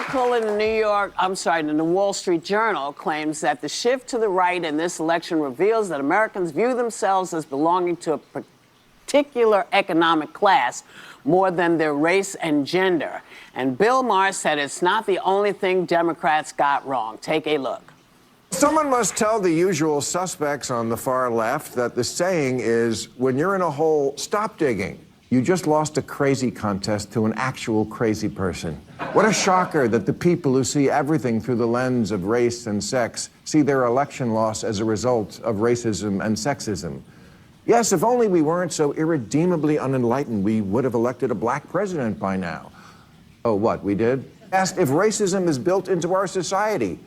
article in the Wall Street Journal claims that the shift to the right in this election reveals that Americans view themselves as belonging to a particular economic class more than their race and gender. And Bill Maher said it's not the only thing Democrats got wrong. Take a look. Someone must tell the usual suspects on the far left that the saying is, when you're in a hole, stop digging. You just lost a crazy contest to an actual crazy person. What a shocker that the people who see everything through the lens of race and sex see their election loss as a result of racism and sexism. Yes, if only we weren't so irredeemably unenlightened, we would have elected a black president by now. Oh, what, we did? Asked if racism is built into our society.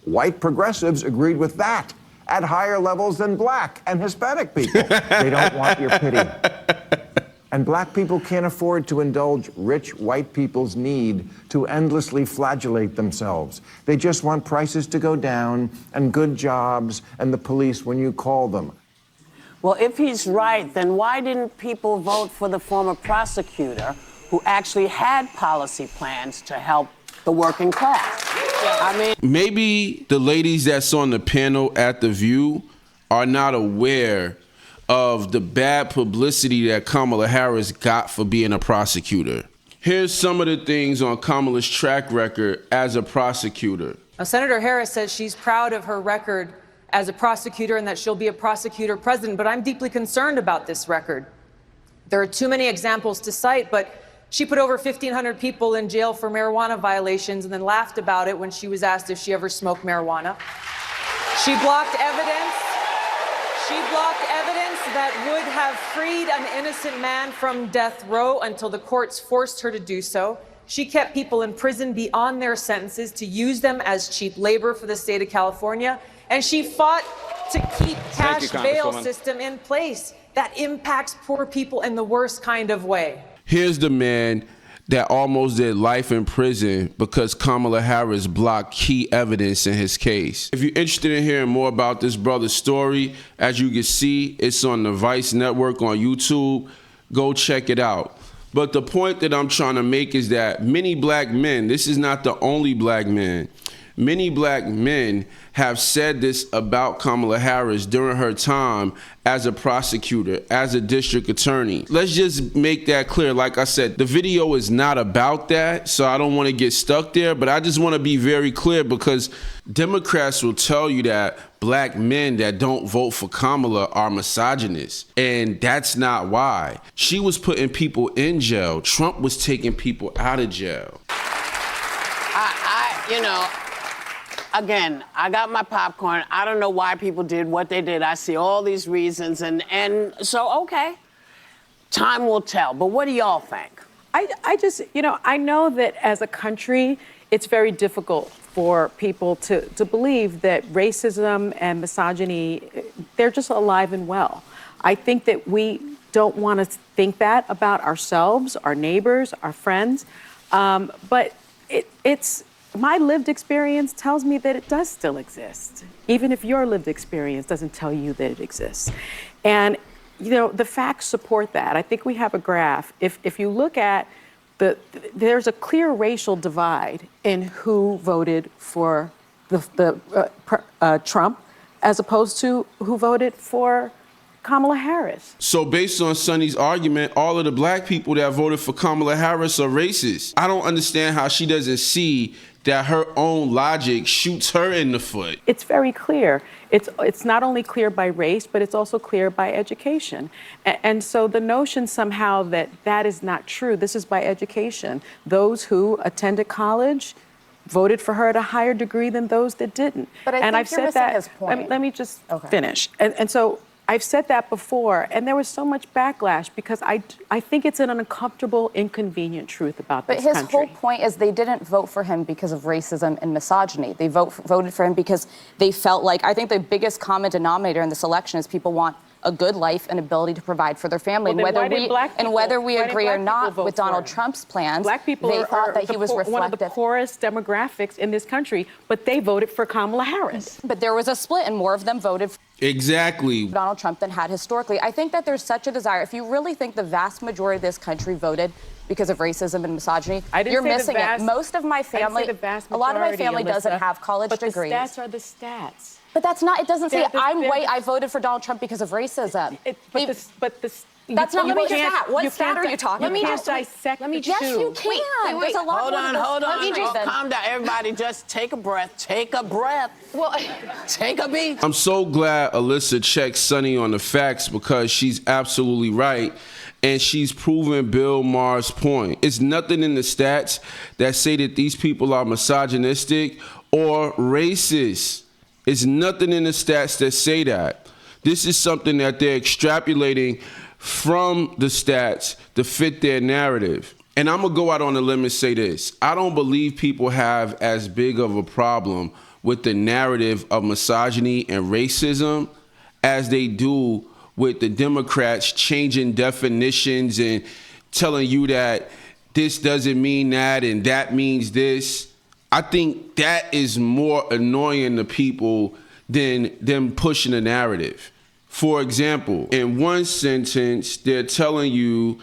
White progressives agreed with that at higher levels than black and Hispanic people. They don't want your pity. And black people can't afford to indulge rich white people's need to endlessly flagellate themselves. They just want prices to go down and good jobs and the police when you call them. Well, if he's right, then why didn't people vote for the former prosecutor who actually had policy plans to help the working class? I mean, maybe the ladies that's on the panel at The View are not aware of the bad publicity that Kamala Harris got for being a prosecutor. Here's some of the things on Kamala's track record as a prosecutor. Now, Senator Harris says she's proud of her record as a prosecutor and that she'll be a prosecutor president, but I'm deeply concerned about this record. There are too many examples to cite, but she put over 1,500 people in jail for marijuana violations and then laughed about it when she was asked if she ever smoked marijuana. She blocked evidence. She blocked evidence that would have freed an innocent man from death row until the courts forced her to do so. She kept people in prison beyond their sentences to use them as cheap labor for the state of California. And she fought to keep cash bail system in place that impacts poor people in the worst kind of way. Here's the man that almost did life in prison because Kamala Harris blocked key evidence in his case. If you're interested in hearing more about this brother's story, as you can see, it's on the Vice Network on YouTube. Go check it out. But the point that I'm trying to make is that many black men, this is not the only black man, many black men have said this about Kamala Harris during her time as a prosecutor, as a district attorney. Let's just make that clear. Like I said, the video is not about that, so I don't want to get stuck there, but I just want to be very clear because Democrats will tell you that black men that don't vote for Kamala are misogynists, and that's not why. She was putting people in jail. Trump was taking people out of jail. Again, I got my popcorn. I don't know why people did what they did. I see all these reasons, and so, okay, time will tell. But what do y'all think? I just, I know that as a country, it's very difficult for people to believe that racism and misogyny, they're just alive and well. I think that we don't want to think that about ourselves, our neighbors, our friends, but it's my lived experience tells me that it does still exist, even if your lived experience doesn't tell you that it exists. And, the facts support that. I think we have a graph. If you look at there's a clear racial divide in who voted for Trump as opposed to who voted for Kamala Harris. So based on Sonny's argument, all of the black people that voted for Kamala Harris are racist. I don't understand how she doesn't see that her own logic shoots her in the foot. It's very clear. It's not only clear by race, but it's also clear by education. And so the notion somehow that is not true, this is by education. Those who attended college voted for her at a higher degree than those that didn't. But I think I've you're said that. his point. Let me just finish. And so I've said that before, and there was so much backlash because I think it's an uncomfortable, inconvenient truth about this country. But his whole point is they didn't vote for him because of racism and misogyny. They voted for him because they felt like, I think the biggest common denominator in this election is people want a good life and ability to provide for their family. Well, and whether we agree or not with Donald Trump's plans, black people they thought that he was reflective. One of the poorest demographics in this country, but they voted for Kamala Harris. But there was a split, and more of them voted for Exactly. Donald Trump than had historically. I think that there's such a desire. If you really think the vast majority of this country voted because of racism and misogyny, you're missing it. Most of my family, a lot of my family doesn't have college degrees. But the stats are the stats. But that's not, it doesn't say I'm white, I voted for Donald Trump because of racism. That's not, let me just, what stat are you talking about? You can't dissect the two. Yes, you can. There's a lot Hold on. Let me just Calm down. Everybody just take a breath. Take a breath. Well, take a beat. I'm so glad Alyssa checked Sonny on the facts because she's absolutely right. And she's proven Bill Maher's point. It's nothing in the stats that say that these people are misogynistic or racist. It's nothing in the stats that say that. This is something that they're extrapolating from the stats to fit their narrative. And I'm gonna go out on a limb and say this. I don't believe people have as big of a problem with the narrative of misogyny and racism as they do with the Democrats changing definitions and telling you that this doesn't mean that and that means this. I think that is more annoying to people than them pushing a narrative. For example, in one sentence, they're telling you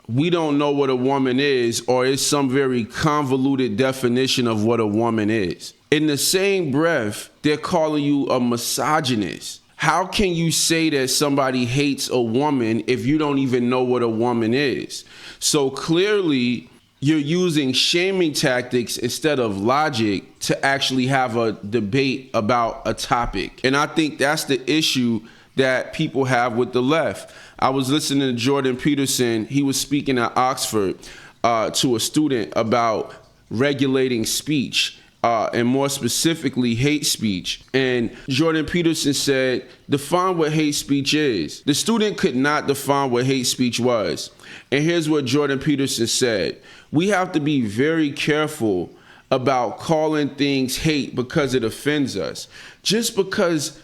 we don't know what a woman is, or it's some very convoluted definition of what a woman is. In the same breath, they're calling you a misogynist. How can you say that somebody hates a woman if you don't even know what a woman is? So clearly, you're using shaming tactics instead of logic to actually have a debate about a topic. And I think that's the issue that people have with the left. I was listening to Jordan Peterson. He was speaking at Oxford to a student about regulating speech. And more specifically, hate speech. And Jordan Peterson said, define what hate speech is. The student could not define what hate speech was. And here's what Jordan Peterson said. We have to be very careful about calling things hate because it offends us. Just because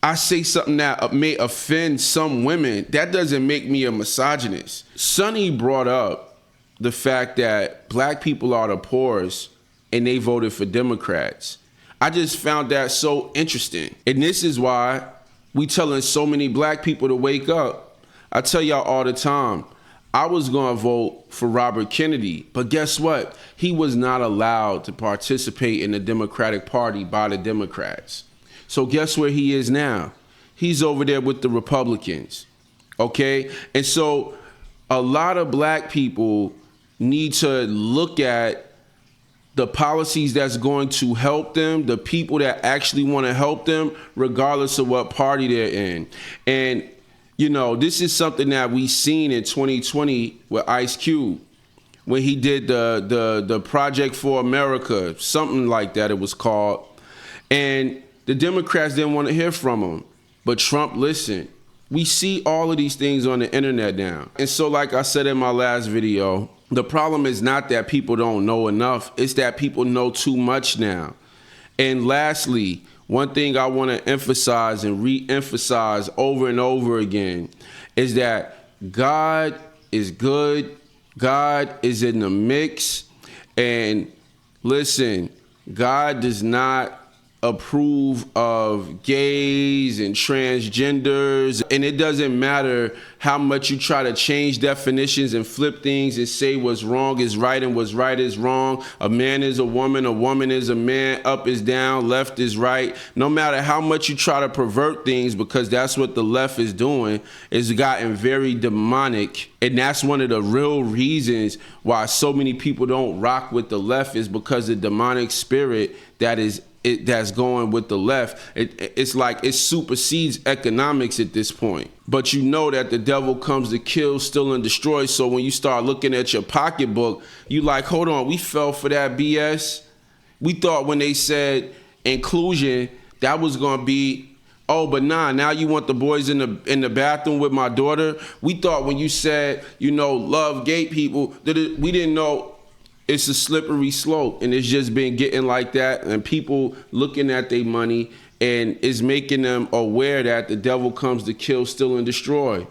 I say something that may offend some women, that doesn't make me a misogynist. Sonny brought up the fact that black people are the poorest and they voted for Democrats. I just found that so interesting. And this is why we telling so many black people to wake up. I tell y'all all the time, I was gonna vote for Robert Kennedy, but guess what? He was not allowed to participate in the Democratic Party by the Democrats. So guess where he is now? He's over there with the Republicans, okay? And so a lot of black people need to look at the policies that's going to help them, the people that actually want to help them, regardless of what party they're in. And, you know, this is something that we seen in 2020 with Ice Cube, when he did the Project for America, something like that it was called. And the Democrats didn't want to hear from him, but Trump listened. We see all of these things on the internet now. And so like I said in my last video, the problem is not that people don't know enough, it's that people know too much now. And lastly, one thing I want to emphasize and re-emphasize over and over again is that God is good, God is in the mix, and listen, God does not approve of gays and transgenders, and it doesn't matter how much you try to change definitions and flip things and say what's wrong is right and what's right is wrong. A man is a woman is a man, up is down, left is right. No matter how much you try to pervert things, because that's what the left is doing, it's gotten very demonic. And that's one of the real reasons why so many people don't rock with the left, is because the demonic spirit that's going with the left. It's like it supersedes economics at this point. But you know that the devil comes to kill, steal, and destroy. So when you start looking at your pocketbook, you like, hold on, we fell for that BS. We thought when they said inclusion, that was gonna be, oh, but nah, now you want the boys in the bathroom with my daughter. We thought when you said, you know, love gay people, we didn't know. It's a slippery slope, and it's just been getting like that, and people looking at their money, and it's making them aware that the devil comes to kill, steal, and destroy.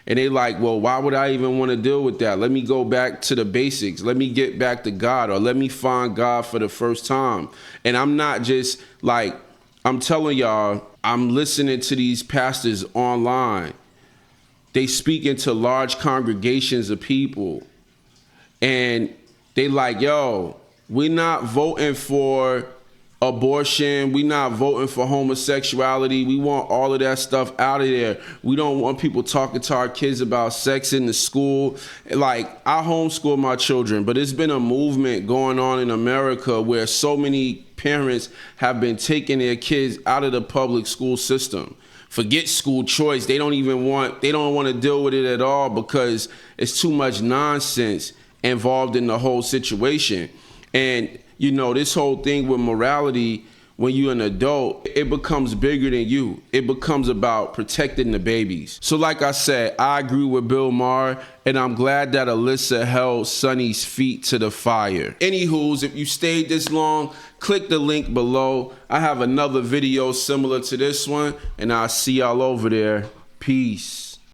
And they like, well, why would I even want to deal with that? Let me go back to the basics. Let me get back to God, or let me find God for the first time. And I'm not just like I'm telling y'all, I'm listening to these pastors online. They speak into large congregations of people. And they like, yo, we're not voting for abortion. We're not voting for homosexuality. We want all of that stuff out of there. We don't want people talking to our kids about sex in the school. Like, I homeschool my children, but it's been a movement going on in America where so many parents have been taking their kids out of the public school system. Forget school choice. They don't want to deal with it at all because it's too much nonsense involved in the whole situation. And you know, this whole thing with morality, when you're an adult, it becomes bigger than you. It becomes about protecting the babies. So like I said, I agree with Bill Maher, and I'm glad that Alyssa held Sonny's feet to the fire. Anywho's, if you stayed this long, click the link below. I have another video similar to this one, and I'll see y'all over there. Peace.